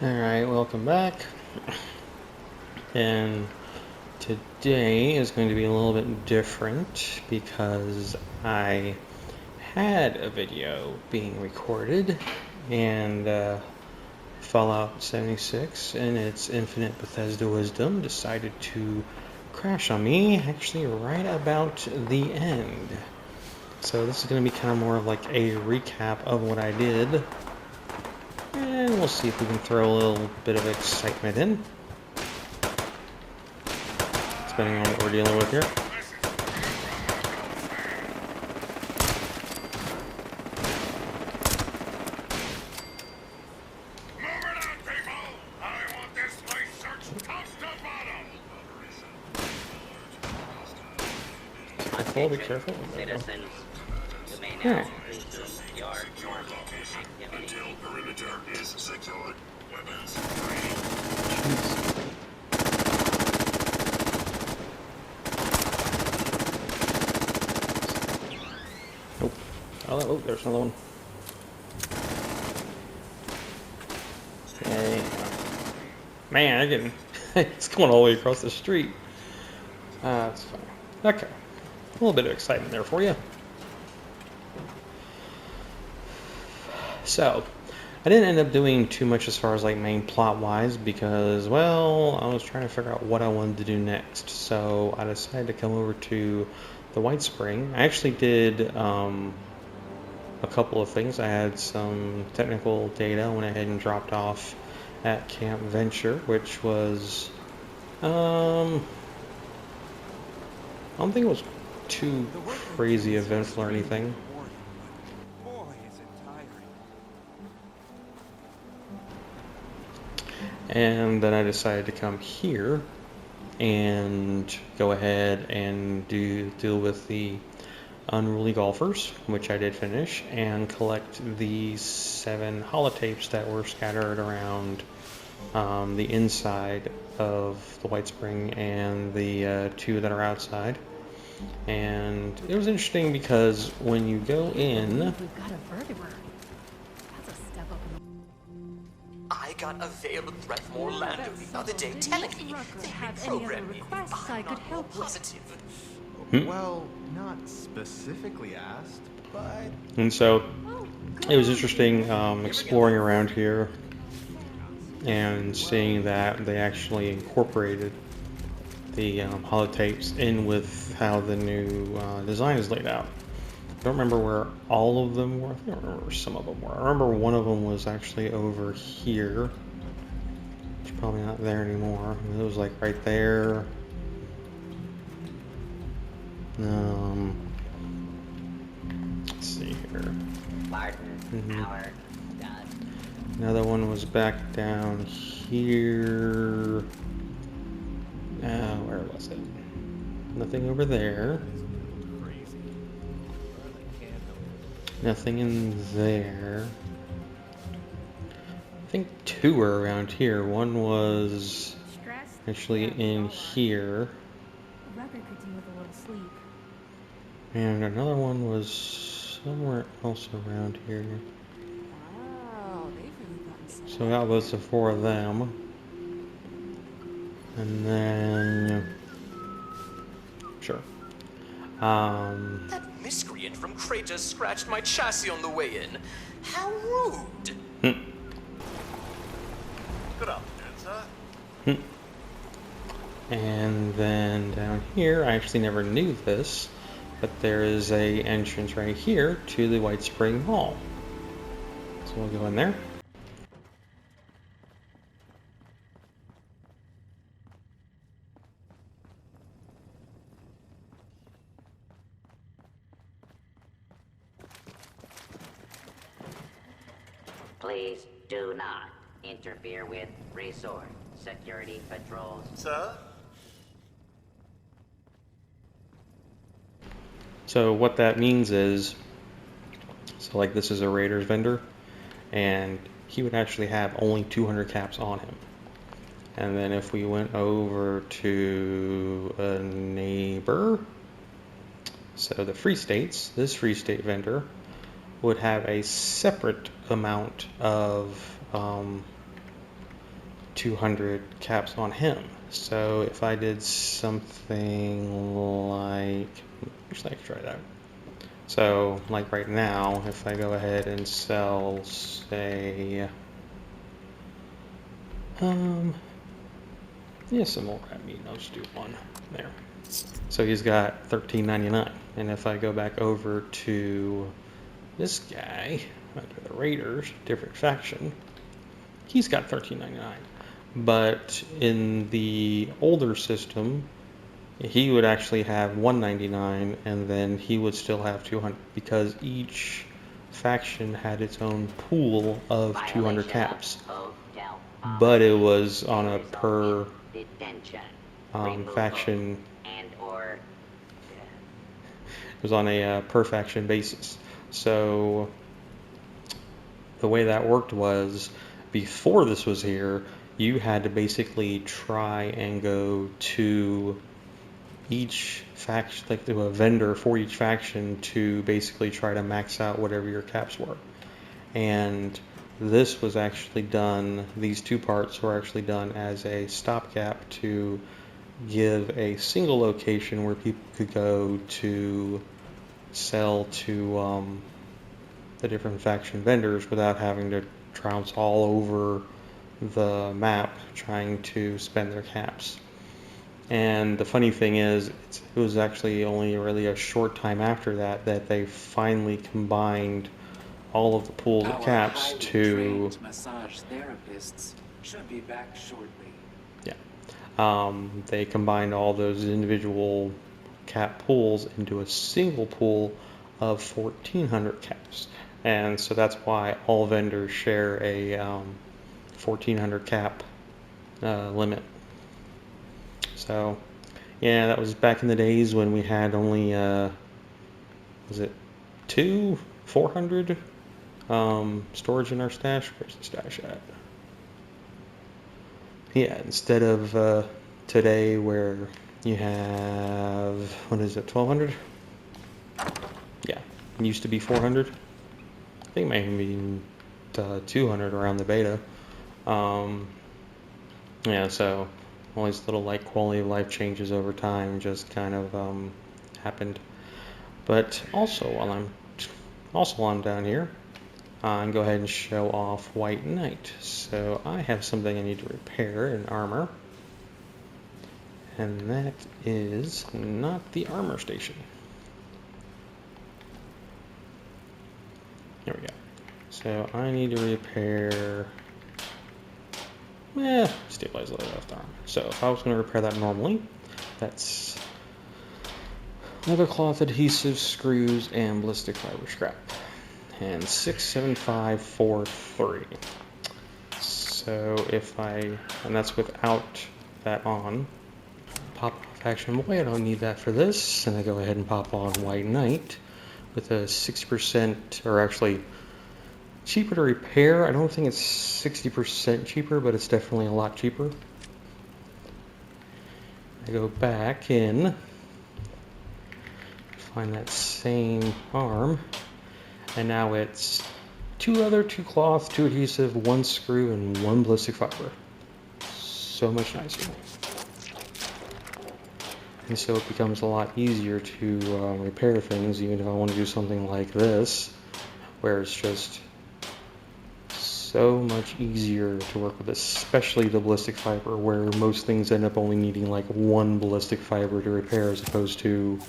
Alright, welcome back. And today is going to be a little bit different because I had a video being recorded and Fallout 76 and its infinite Bethesda wisdom decided to crash on me actually right about the end. So this is going to be kind of more of like a recap of what I did. And we'll see if we can throw a little bit of excitement in, depending on what we're dealing with here. I fall, be careful. Citizens, you may Yeah. now resume your normal activity. Perimeter is secured. Weapons Nope. Oh, there's another one. Okay. Man, I'm getting it's going all the way across the street. That's fine. Okay. A little bit of excitement there for you. So, I didn't end up doing too much as far as like main plot wise because, well, I was trying to figure out what I wanted to do next. So I decided to come over to the Whitespring. I actually did a couple of things. I had some technical data. I went ahead and dropped off at Camp Venture, which was, I don't think it was too crazy eventful or anything. Boy, is it tiring. And then I decided to come here and go ahead and deal with the unruly golfers, which I did finish, and collect the 7 holotapes that were scattered around the inside of the Whitespring and the 2 that are outside. And it was interesting because when you go in, We've got a vertebrate. That's a step up in I got a veiled threat from Orlando the other day telling me Rucker they have any other reprogrammed me. requests I I'm could not more help with? positive. Well, not specifically asked, but and so Oh, it was interesting exploring around here and seeing that they actually incorporated the holotapes in with how the new design is laid out. I don't remember where all of them were. I think I remember where some of them were. I remember one of them was actually over here. It's probably not there anymore. It was like right there. Let's see here. Martin, Howard, Doug. Another one was back down here. Where was it? Nothing over there. crazy. Nothing in there. I think 2 were around here. One was stress. actually in here. Rucker could do with a little sleep. And another one was somewhere else around here. Oh, they've really gotten some. So that was the 4 of them. And then... Sure. That miscreant from Crater scratched my chassis on the way in. How rude! Good afternoon, sir. And then down here, I actually never knew this, but there is a entrance right here to the Whitespring Mall. So we'll go in there. Please do not interfere with resort security patrols. Sir? So what that means is, so like this is a Raiders vendor, and he would actually have only 200 caps on him. And then if we went over to a neighbor, so the Free States, this Free State vendor would have a separate amount of 200 caps on him. So if I did something like, actually I could try that. So like right now, if I go ahead and sell, say, yeah, some more crab meat. I'll just do one there. So he's got $13.99, and if I go back over to this guy under the Raiders, different faction, he's got $13.99. But in the older system, he would actually have $1.99, and then he would still have 200 because each faction had its own pool of 200 caps. But it was on a per faction. It was on a per faction basis. So the way that worked was, before this was here, you had to basically try and go to each faction, like to a vendor for each faction, to basically try to max out whatever your caps were. And this was actually done, these two parts were actually done as a stopgap to give a single location where people could go to sell to the different faction vendors without having to trounce all over the map trying to spend their caps. And the funny thing is, it was actually only really a short time after that that they finally combined all of the pools of caps to massage therapists should be back shortly. they combined all those individual cap pools into a single pool of 1,400 caps. And so that's why all vendors share a 1,400 cap limit. So, yeah, that was back in the days when we had only, was it 400 storage in our stash? Where's the stash at? Yeah, instead of today where you have, what is it, 1,200? Yeah, it used to be 400. I think it might even be 200 around the beta. Yeah, so all these little like quality of life changes over time just kind of happened. But also while I'm down here, I can go ahead and show off White Knight. So I have something I need to repair in armor, and that is not the armor station. There we go. So I need to repair, stabilize the left arm. So if I was going to repair that normally, that's leather cloth adhesive, screws, and ballistic fiber scrap. And 67543. So if and that's without that on, pop off Action Boy, I don't need that for this, and I go ahead and pop on White Knight with a 60%, or actually cheaper to repair. I don't think it's 60% cheaper, but it's definitely a lot cheaper. I go back in, find that same arm, and now it's 2 leather, 2 cloth, 2 adhesive, 1 screw, and 1 ballistic fiber. So much nicer. And so it becomes a lot easier to repair things, even if I want to do something like this, where it's just so much easier to work with, especially the ballistic fiber, where most things end up only needing like 1 ballistic fiber to repair as opposed to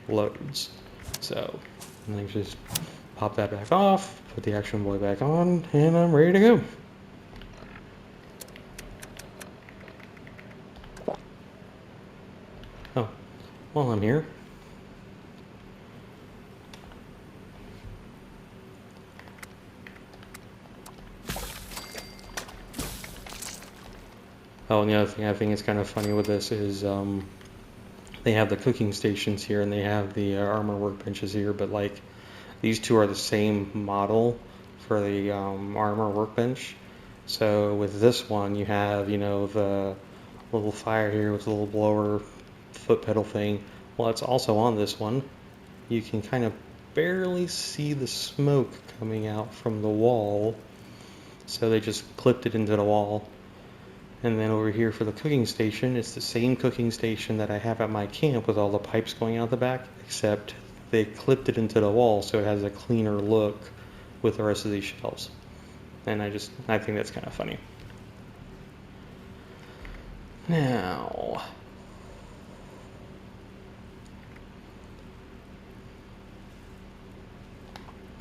loads. So, and then just pop that back off, put the Action Boy back on, and I'm ready to go. Oh, while I'm here, oh, and the other thing I think is kind of funny with this is they have the cooking stations here and they have the armor workbenches here, but like these two are the same model for the armor workbench. So with this one, you have, the little fire here with the little blower foot pedal thing. Well, it's also on this one. You can kind of barely see the smoke coming out from the wall. So they just clipped it into the wall. And then over here for the cooking station, it's the same cooking station that I have at my camp with all the pipes going out the back, except they clipped it into the wall so it has a cleaner look with the rest of these shelves. And I think that's kind of funny. Now,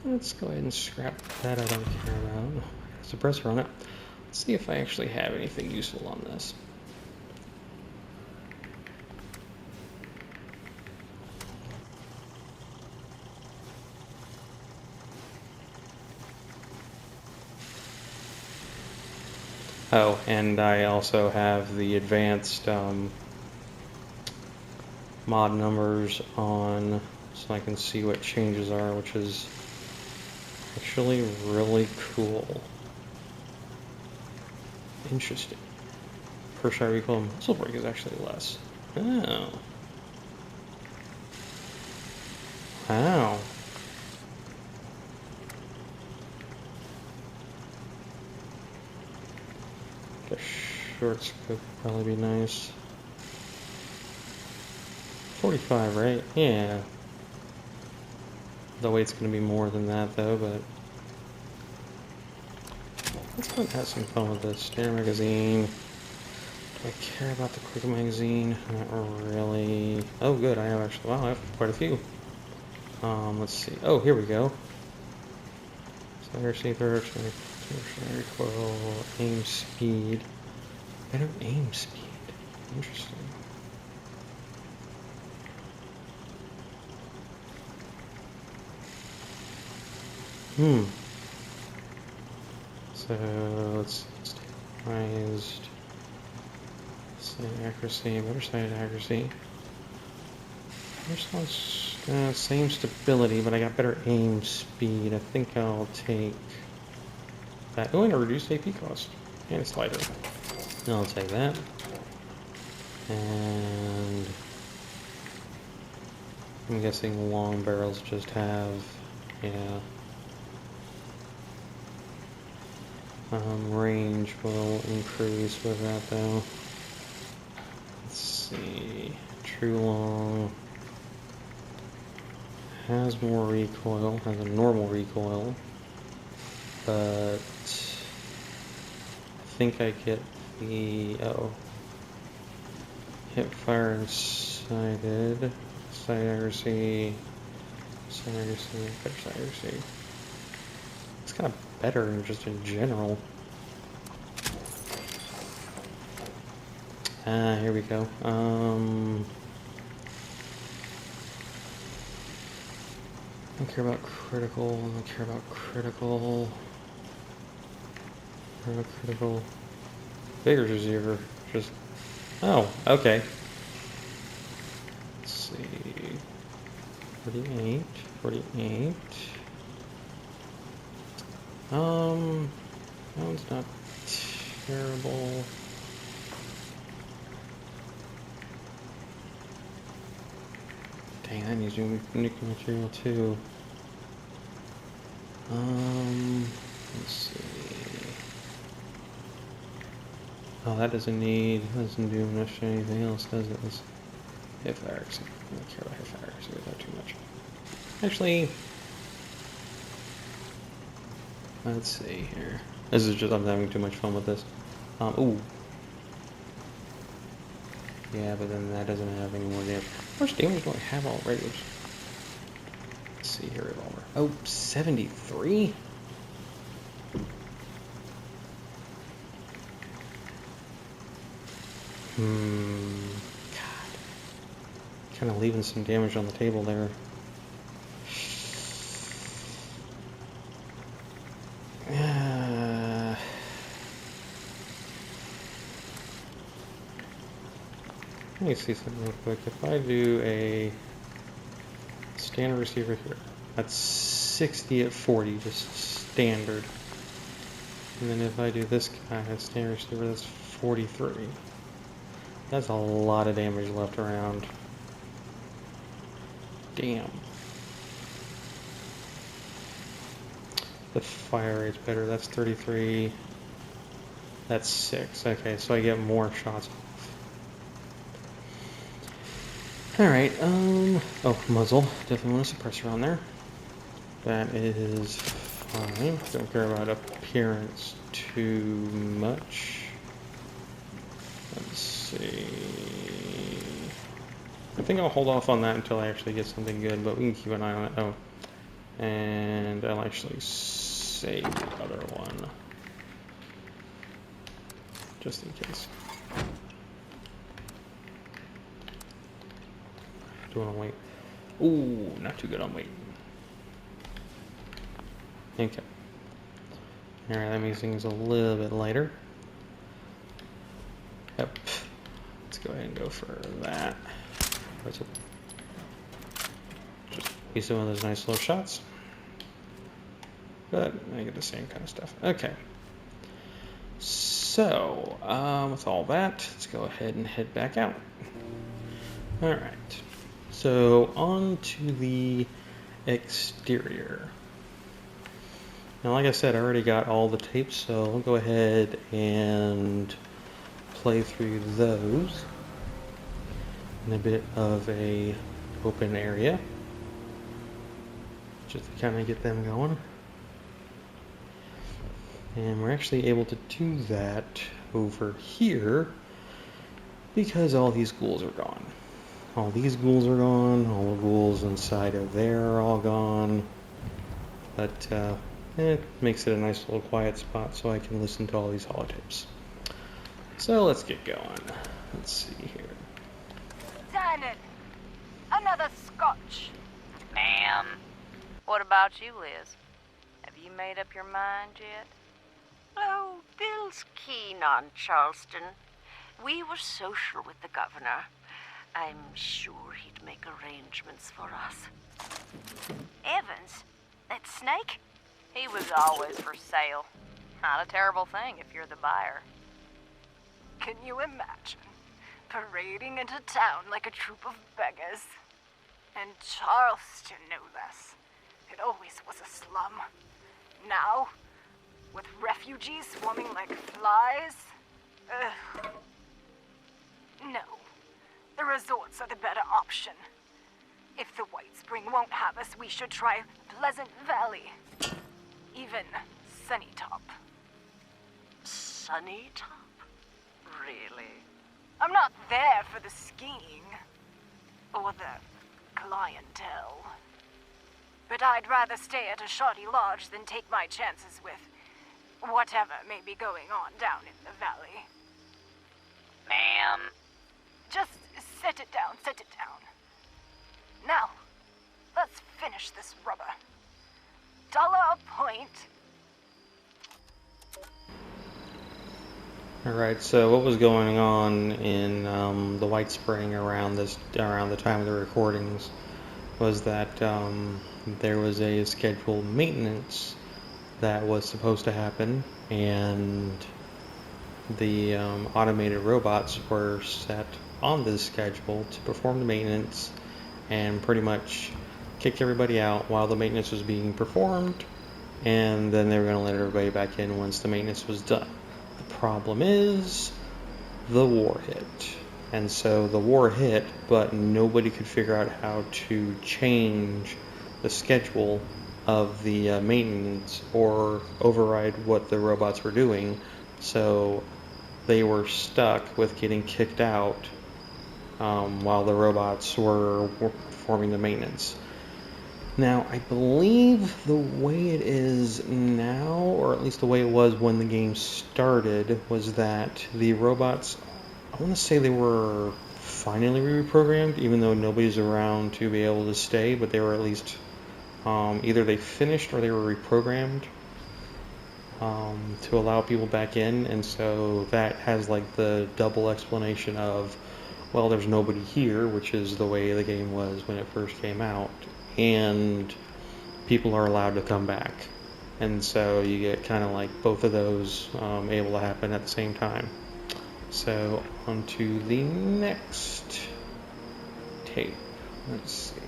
let's go ahead and scrap that. I don't care about. There's a suppressor on it. Let's see if I actually have anything useful on this. Oh, and I also have the advanced mod numbers on so I can see what changes are, which is actually really cool. Interesting. Per shot recoil muzzle brake is actually less. Oh. Wow. A short scope would probably be nice. 45, right? Yeah. The weight's going to be more than that, though, but... let's go and have some fun with this. Standard magazine. Do I care about the quick magazine? Not really. Oh, good. I have actually... wow, I have quite a few. Let's see. Oh, here we go. Sight receiver, recoil, aim speed. Better aim speed. Interesting. So let's stabilized sight accuracy, better sight accuracy. Same stability, but I got better aim speed. I think I'll take that. Oh, and a reduced AP cost. And it's lighter. I'll take that. And I'm guessing long barrels just have, yeah. Range will increase with that though. Let's see. True long has more recoil, has a normal recoil, but I think I get the hip fire and sighted, sight accuracy, better sight accuracy. It's kind of better just in general. Here we go. I don't care about critical. I don't care about critical. Critical. Bigger receiver. Just. Oh, okay. Let's see. 48. 48. That one's not terrible. Dang, that needs new nuclear material too. Let's see. Oh, that doesn't do much anything else, does it? Let's hit fire. I don't care about hit fire without too much. Actually, let's see here. This is just, I'm having too much fun with this. Ooh. Yeah, but then that doesn't have any more damage. How much damage do I have already? Let's see here, revolver. Oh, 73? God. Kind of leaving some damage on the table there. Let me see something real quick. If I do a standard receiver here, that's 60 at 40, just standard. And then if I do this guy at standard receiver, that's 43. That's a lot of damage left around. Damn. The fire rate's better. That's 33. That's 6. Okay, so I get more shots off. Alright, oh, muzzle. Definitely want a suppressor on there. That is fine. Don't care about appearance too much. Let's see. I think I'll hold off on that until I actually get something good, but we can keep an eye on it. Oh, and I'll actually save the other one. Just in case. Do you want to wait? Ooh, not too good on wait. Okay. Alright, that makes things a little bit lighter. Yep. Let's go ahead and go for that. Just be some of those nice little shots. But I get the same kind of stuff. Okay. So, with all that, let's go ahead and head back out. Alright. So, on to the exterior. Now, like I said, I already got all the tapes, so I'll go ahead and play through those in a bit of a open area, just to kind of get them going. And we're actually able to do that over here because all these ghouls are gone. All these ghouls are gone, all the ghouls inside of there are all gone. But it makes it a nice little quiet spot so I can listen to all these holotapes. So let's get going. Let's see here. Dining. Another scotch. Ma'am. What about you, Liz? Have you made up your mind yet? Oh, Bill's keen on Charleston. We were social with the governor. I'm sure he'd make arrangements for us. Evans? That snake? He was always for sale. Not a terrible thing if you're the buyer. Can you imagine? Parading into town like a troop of beggars. And Charleston, no less. It always was a slum. Now, with refugees swarming like flies? Ugh. No. The resorts are the better option. If the Whitespring won't have us, we should try Pleasant Valley. Even Sunnytop. Sunnytop? Really? I'm not there for the skiing. Or the clientele. But I'd rather stay at a shoddy lodge than take my chances with whatever may be going on down in the valley. Ma'am. Just set it down, set it down. Now, let's finish this rubber. $1 a point. Alright, so what was going on in the Whitespring around the time of the recordings was that there was a scheduled maintenance that was supposed to happen, and the automated robots were set on this schedule to perform the maintenance and pretty much kick everybody out while the maintenance was being performed, and then they were going to let everybody back in once the maintenance was done. The problem is the war hit, and so the war hit, but nobody could figure out how to change the schedule of the maintenance or override what the robots were doing, so they were stuck with getting kicked out while the robots were performing the maintenance. Now, I believe the way it is now, or at least the way it was when the game started, was that the robots, I want to say they were finally reprogrammed, even though nobody's around to be able to stay, but they were at least either they finished or they were reprogrammed to allow people back in, and so that has like the double explanation of, well, there's nobody here, which is the way the game was when it first came out, and people are allowed to come back, and so you get kind of like both of those able to happen at the same time. So on to the next tape. Let's see.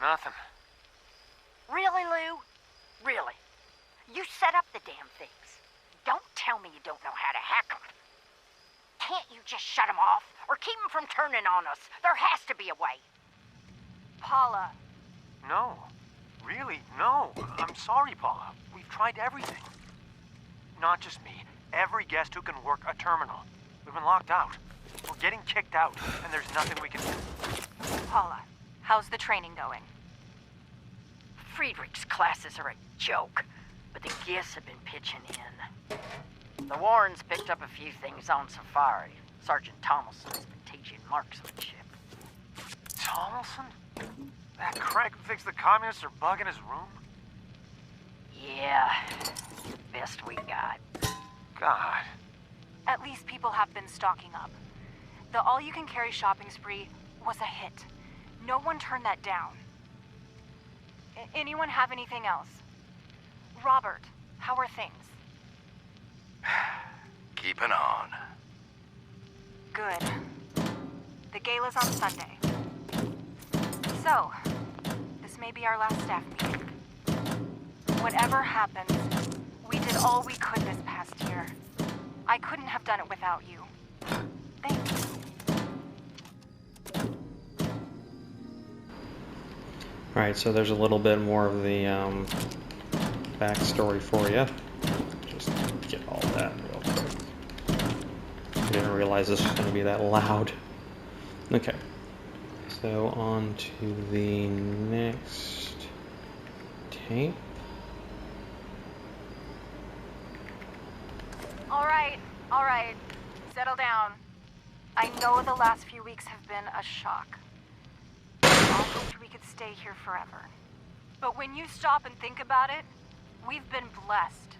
Nothing. Really, Lou? Really? You set up the damn things. Don't tell me you don't know how to hack them. Can't you just shut them off or keep them from turning on us? There has to be a way. Paula. No. Really, no. I'm sorry, Paula. We've tried everything. Not just me. Every guest who can work a terminal. We've been locked out. We're getting kicked out, and there's nothing we can do. Paula, how's the training going? Friedrich's classes are a joke, but the guests have been pitching in. The Warrens picked up a few things on safari. Sergeant Thomason has been teaching marksmanship. Thomason? That crank who thinks the communists are bugging his room? Yeah, best we got. God. At least people have been stocking up. The all-you-can-carry shopping spree was a hit. No one turned that down. Anyone have anything else? Robert, how are things? Keeping on. Good. The gala's on Sunday. So, this may be our last staff meeting. Whatever happens, we did all we could this past year. I couldn't have done it without you. Thanks. Alright, so there's a little bit more of the backstory for you. Just get all that real quick. I didn't realize this was going to be that loud. Okay, so on to the next tape. All right. Settle down. I know the last few weeks have been a shock. I hoped we could stay here forever. But when you stop and think about it, we've been blessed.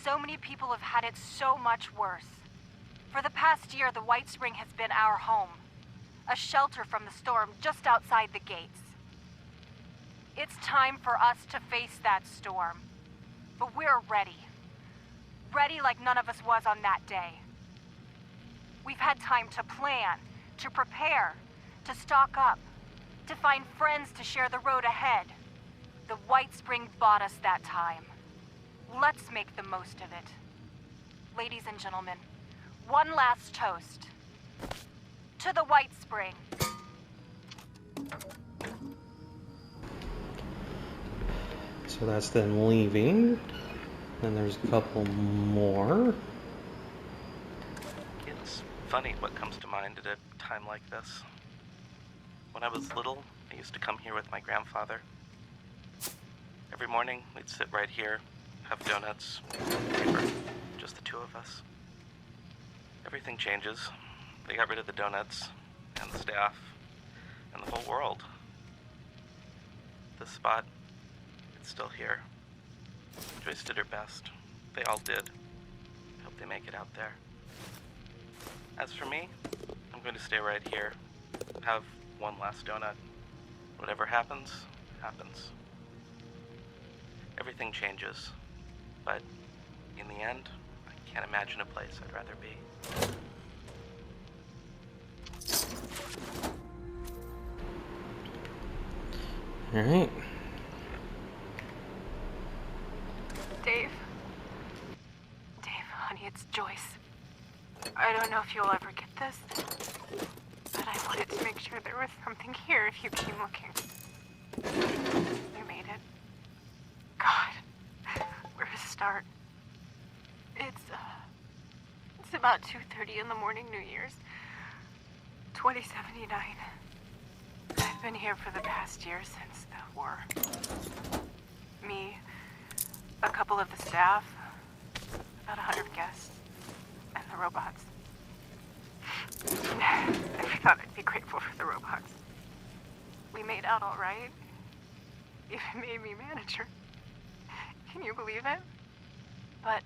So many people have had it so much worse. For the past year, the Whitespring has been our home. A shelter from the storm just outside the gates. It's time for us to face that storm. But we're ready. Ready like none of us was on that day. We've had time to plan, to prepare, to stock up, to find friends to share the road ahead. The Whitespring bought us that time. Let's make the most of it. Ladies and gentlemen, one last toast. To the Whitespring. So that's them leaving. Then there's a couple more. It's funny what comes to mind at a time like this. When I was little, I used to come here with my grandfather. Every morning, we'd sit right here, have donuts, paper, just the two of us. Everything changes. They got rid of the donuts, and the staff, and the whole world. This spot, it's still here. Joyce did her best. They all did. I hope they make it out there. As for me, I'm going to stay right here, have one last donut. Whatever happens, happens. Everything changes, but in the end, I can't imagine a place I'd rather be. All right. Dave, honey, it's Joyce. I don't know if you'll ever get this, but I wanted to make sure there was something here if you came looking. You made it. God, where to start? It's about 2:30 in the morning, New Year's, 2079. I've been here for the past year since the war. Me, a couple of the staff, about 100 guests, and the robots. I thought I'd be grateful for the robots. We made out all right. Even made me manager. Can you believe it? But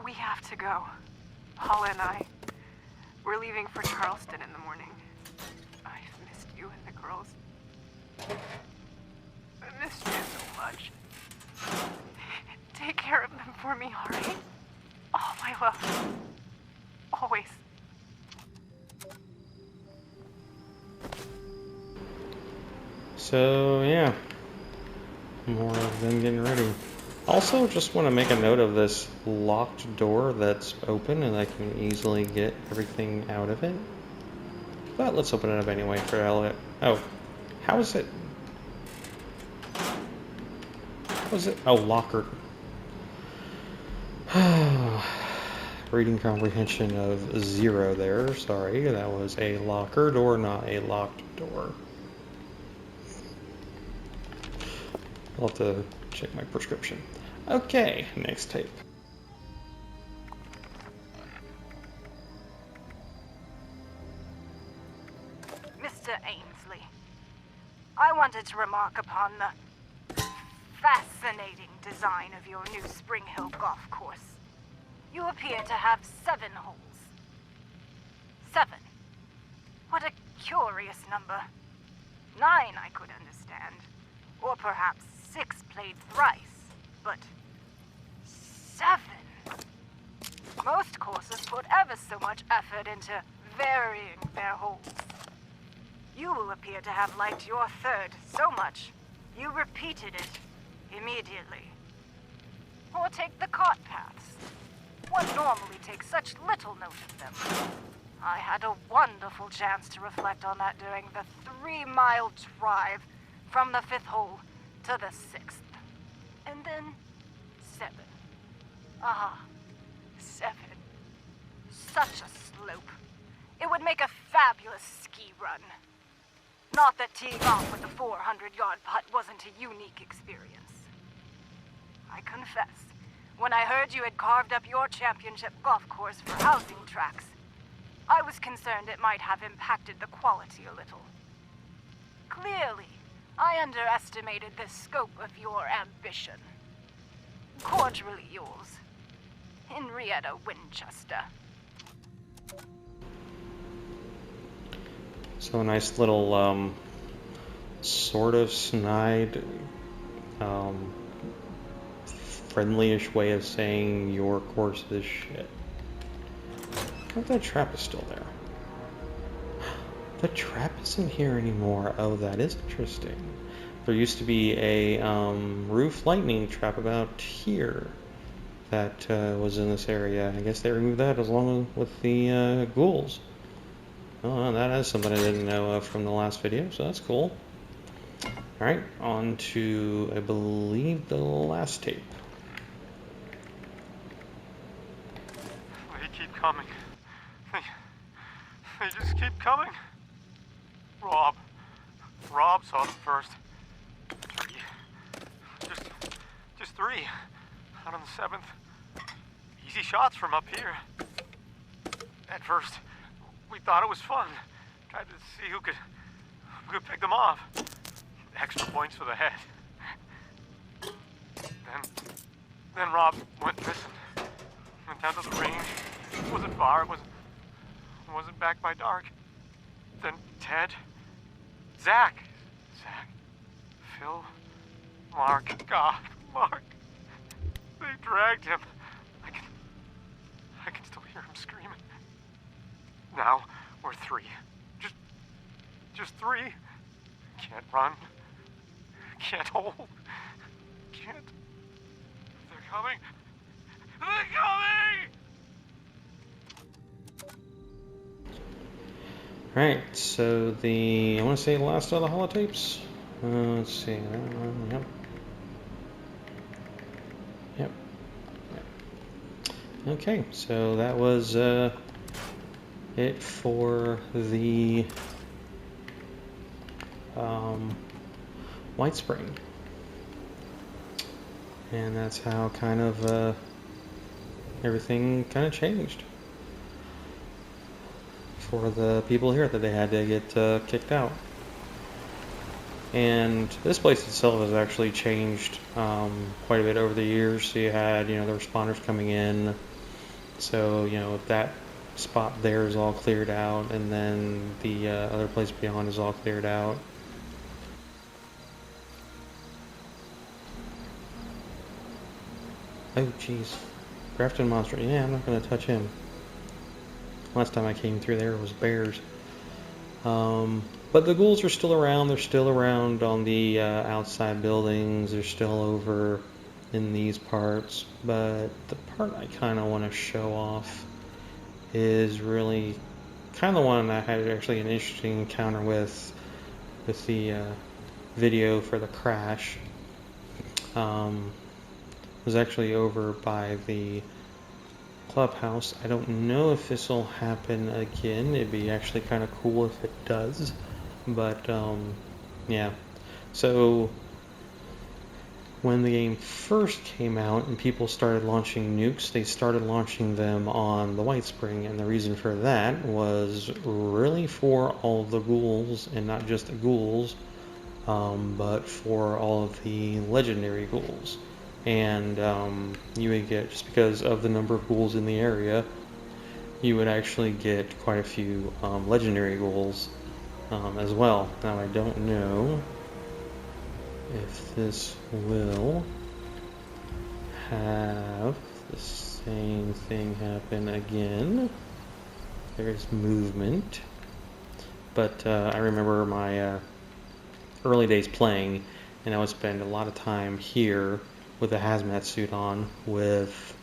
we have to go. Paula and I. We're leaving for Charleston in the morning. I've missed you and the girls. I missed you so much. Take care of them for me, all right? All my love. Always. So yeah, more of them getting ready. Also, just want to make a note of this locked door that's open, and I can easily get everything out of it. But let's open it up anyway for the hell of it. Oh, how is it? How is it? Oh, locker. Reading comprehension of 0 there. Sorry, that was a locker door, not a locked door. I'll have to check my prescription. Okay, next tape. Mr. Ainsley, I wanted to remark upon the fascinating design of your new Spring Hill golf course. You appear to have 7 holes. 7. What a curious number. 9 I could understand. Or perhaps 6 played thrice. But 7? Most courses put ever so much effort into varying their holes. You will appear to have liked your 3rd so much, you repeated it immediately. Or take the cart paths. One normally takes such little note of them. I had a wonderful chance to reflect on that during the 3-mile drive from the 5th hole to the 6th. And then 7. Ah, 7. Such a slope. It would make a fabulous ski run. Not that teeing off with a 400-yard putt wasn't a unique experience. I confess, when I heard you had carved up your championship golf course for housing tracks, I was concerned it might have impacted the quality a little. Clearly, I underestimated the scope of your ambition. Cordially yours, Henrietta Winchester. So a nice little, sort of snide, friendly-ish way of saying your course is shit. Oh, that trap is still there. The trap isn't here anymore. Oh, that is interesting. There used to be a roof lightning trap about here that was in this area. I guess they removed that along with the ghouls. Oh, that is something I didn't know of from the last video, so that's cool. Alright, on to, I believe, the last tape. They keep coming. They just keep coming. Rob saw them first. 3. Just 3. Out on the 7th. Easy shots from up here. At first, we thought it was fun. Tried to see who could pick them off. Extra points for the head. Then Rob went missing. Went down to the range. It wasn't far. It wasn't back by dark. Then Ted, Zach, Phil, Mark. God, Mark. They dragged him. I can still hear him screaming. Now we're 3. Just 3. Can't run. Can't hold. Can't. They're coming. They're coming! Alright, so I want to say the last of the holotapes. Let's see. Yep. Okay, so that was it for the Whitespring. And that's how kind of everything kind of changed for the people here, that they had to get kicked out. And this place itself has actually changed quite a bit over the years. So you had, the responders coming in. So, that spot there is all cleared out, and then the other place beyond is all cleared out. Oh, jeez. Grafton Monster. Yeah, I'm not going to touch him. Last time I came through there was bears. But the ghouls are still around. They're still around on the outside buildings. They're still over in these parts. But the part I kind of want to show off is really kind of the one I had actually an interesting encounter with the video for the crash. Was actually over by the clubhouse. I don't know if this will happen again. It'd be actually kind of cool if it does. But yeah. So when the game first came out and people started launching nukes, they started launching them on the Whitespring, and the reason for that was really for all the ghouls, and not just the ghouls, but for all of the legendary ghouls. And you would get, just because of the number of ghouls in the area, you would actually get quite a few legendary ghouls as well. Now I don't know if this will have the same thing happen again. There's movement. But I remember my early days playing, and I would spend a lot of time here with a hazmat suit on, with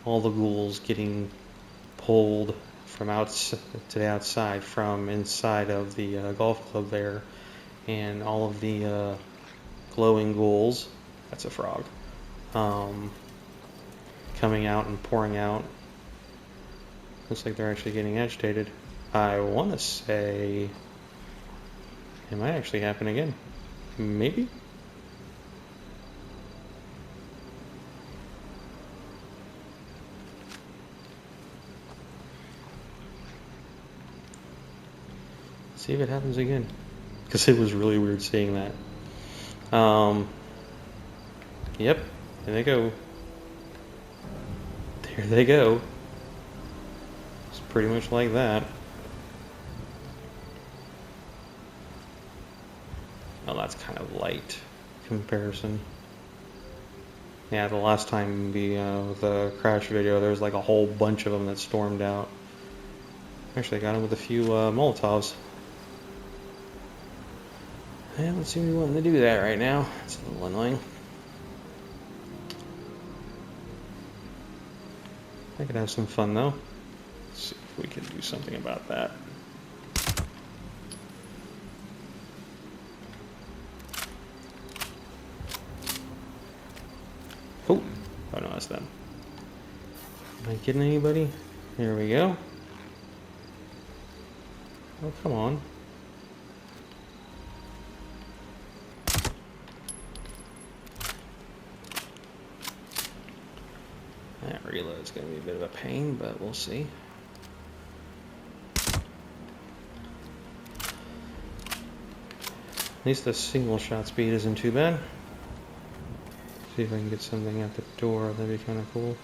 all the ghouls getting pulled from to the outside from inside of the golf club there, and all of the glowing ghouls, that's a frog, coming out and pouring out. Looks like they're actually getting agitated. I want to say it might actually happen again. Maybe? See if it happens again. Because it was really weird seeing that. Yep, there they go. There they go. It's pretty much like that. Oh, that's kind of light comparison. Yeah, the last time the crash video, there was like a whole bunch of them that stormed out. Actually, I got him with a few Molotovs. I don't seem to be wanting to do that right now. It's a little annoying. I could have some fun though. Let's see if we can do something about that. Oh, oh no, that's them. Am I getting anybody? Here we go. Oh, come on. That reload's going to be a bit of a pain, but we'll see. At least the single shot speed isn't too bad. See if I can get something at the door, that'd be kind of cool.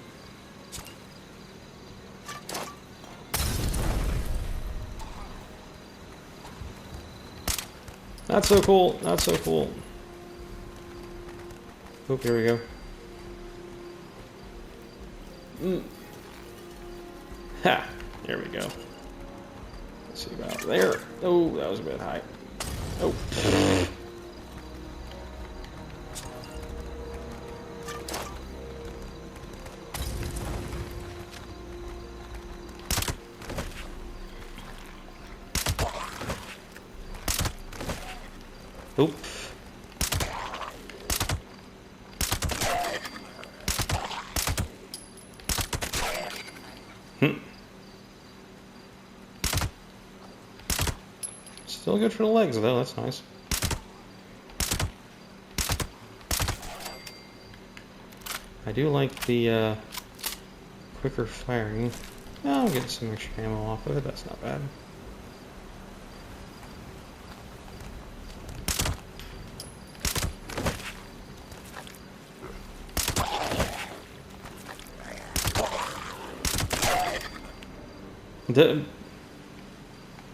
Not so cool, not so cool. Oh, here we go. Ha! There we go. Let's see about there. Oh, that was a bit high. Oh. Oop. Still good for the legs though, that's nice. I do like the quicker firing. I'll get some extra ammo off of it, that's not bad.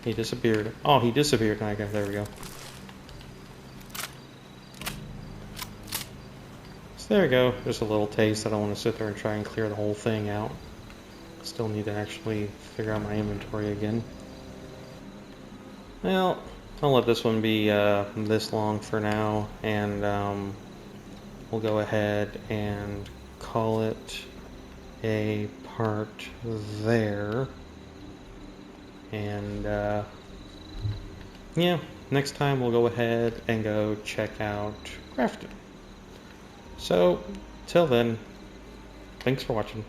He disappeared. Oh, he disappeared. Okay, there we go. So there we go. Just a little taste. I don't want to sit there and try and clear the whole thing out. Still need to actually figure out my inventory again. Well, I'll let this one be this long for now, and we'll go ahead and call it a part there. And yeah, next time we'll go ahead and go check out Grafton. So, till then, thanks for watching.